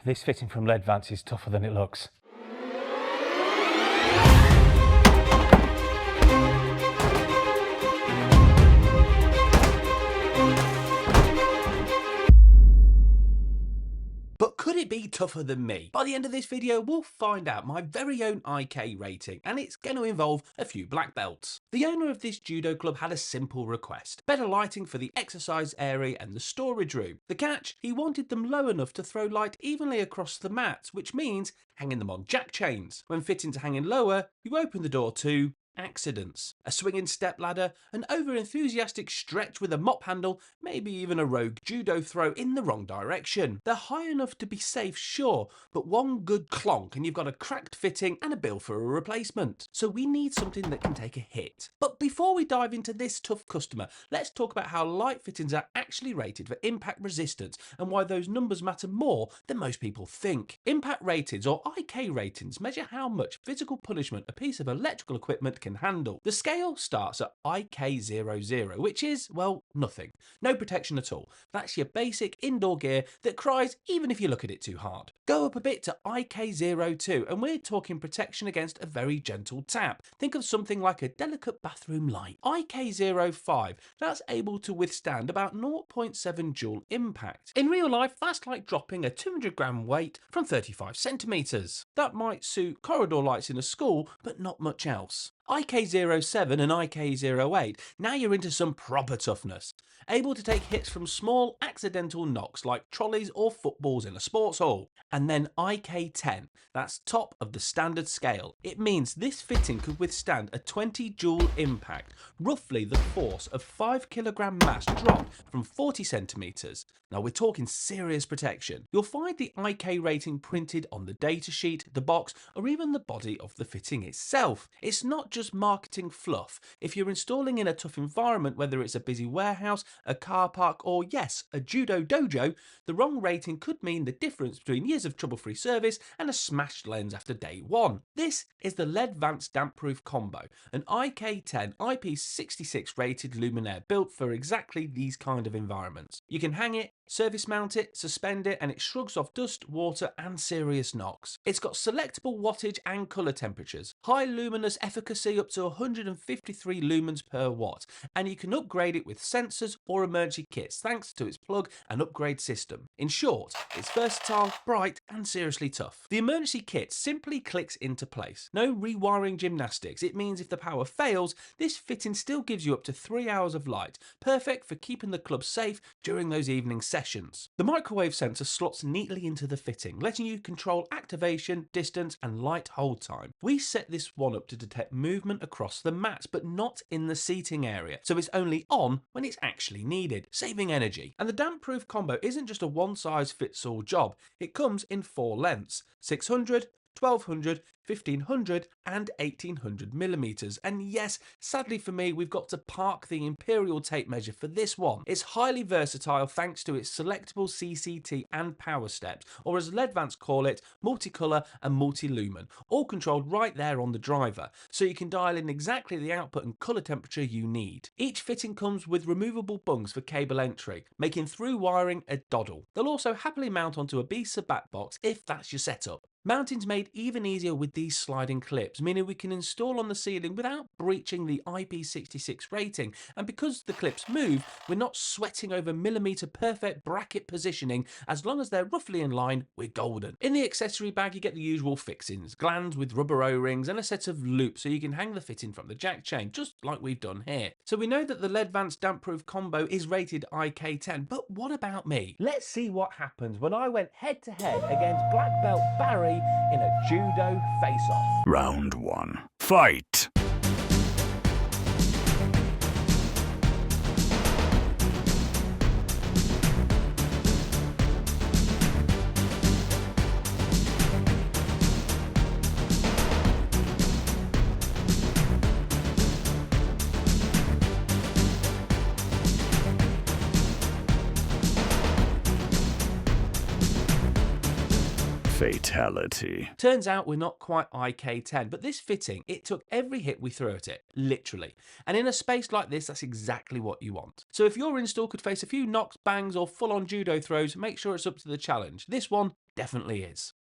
This fitting from Ledvance is tougher than it looks. But could it be tougher than me? By the end of this video, we'll find out my very own IK rating, and it's going to involve a few black belts. The owner of this judo club had a simple request: better lighting for the exercise area and the storage room. The catch? He wanted them low enough to throw light evenly across the mats, which means hanging them on jack chains. When fitting to hanging lower, you open the door to accidents. A swinging step ladder, an over-enthusiastic stretch with a mop handle, maybe even a rogue judo throw in the wrong direction. They're high enough to be safe, sure, but one good clonk and you've got a cracked fitting and a bill for a replacement. So we need something that can take a hit. But before we dive into this tough customer, let's talk about how light fittings are actually rated for impact resistance and why those numbers matter more than most people think. Impact ratings, or IK ratings, measure how much physical punishment a piece of electrical equipment can handle. The scale starts at IK00, which is, well, nothing. No protection at all. That's your basic indoor gear that cries even if you look at it too hard. Go up a bit to IK02 and we're talking protection against a very gentle tap. Think of something like a delicate bathroom light. IK05, that's able to withstand about 0.7 joule impact. In real life, that's like dropping a 200-gram weight from 35 centimeters. That might suit corridor lights in a school, but not much else. IK07 and IK08, now you're into some proper toughness. Able to take hits from small accidental knocks like trolleys or footballs in a sports hall. And then IK10, that's top of the standard scale. It means this fitting could withstand a 20 joule impact, roughly the force of 5 kilogram mass dropped from 40 centimeters. Now we're talking serious protection. You'll find the IK rating printed on the datasheet, the box, or even the body of the fitting itself. It's not just marketing fluff. If you're installing in a tough environment, whether it's a busy warehouse, a car park, or yes, a judo dojo, the wrong rating could mean the difference between years of trouble-free service and a smashed lens after day one. This is the Ledvance Damp Proof Combo, an IK10 IP66 rated luminaire built for exactly these kind of environments. You can hang it, service mount it, suspend it, and it shrugs off dust, water, and serious knocks. It's got selectable wattage and colour temperatures, high luminous efficacy up to 153 lumens per watt, and you can upgrade it with sensors or emergency kits thanks to its plug and upgrade system. In short, it's versatile, bright, and seriously tough. The emergency kit simply clicks into place. No rewiring gymnastics. It means if the power fails, this fitting still gives you up to 3 hours of light, perfect for keeping the club safe during those evening sessions. The microwave sensor slots neatly into the fitting, letting you control activation, distance, and light hold time. We set this one up to detect movement across the mats, but not in the seating area, so it's only on when it's actually needed, saving energy. And the damp proof combo isn't just a one-size-fits-all job. It comes in 4 lengths: 600, 1200, 1500 and 1800 millimeters. And yes, sadly for me, we've got to park the imperial tape measure for this one. It's highly versatile thanks to its selectable CCT and power steps, or as Ledvance call it, multicolor and multi-lumen, all controlled right there on the driver, so you can dial in exactly the output and color temperature you need. Each fitting comes with removable bungs for cable entry, making through wiring a doddle. They'll also happily mount onto a BISA back box if that's your setup. Mounting's made even easier with these sliding clips, meaning we can install on the ceiling without breaching the IP66 rating, and because the clips move, we're not sweating over millimeter perfect bracket positioning. As long as they're roughly in line, we're golden. In the accessory bag you get the usual fixings, glands with rubber O-rings and a set of loops so you can hang the fitting from the jack chain, just like we've done here. So we know that the Ledvance Damp Proof Combo is rated IK10, but what about me? Let's see what happens when I went head to head against black belt Barry in a judo face-off. Round 1. Fight! Fatality. Turns out we're not quite IK10, but this fitting, it took every hit we threw at it, literally. And in a space like this, that's exactly what you want. So if your install could face a few knocks, bangs, or full-on judo throws, make sure it's up to the challenge. This one definitely is.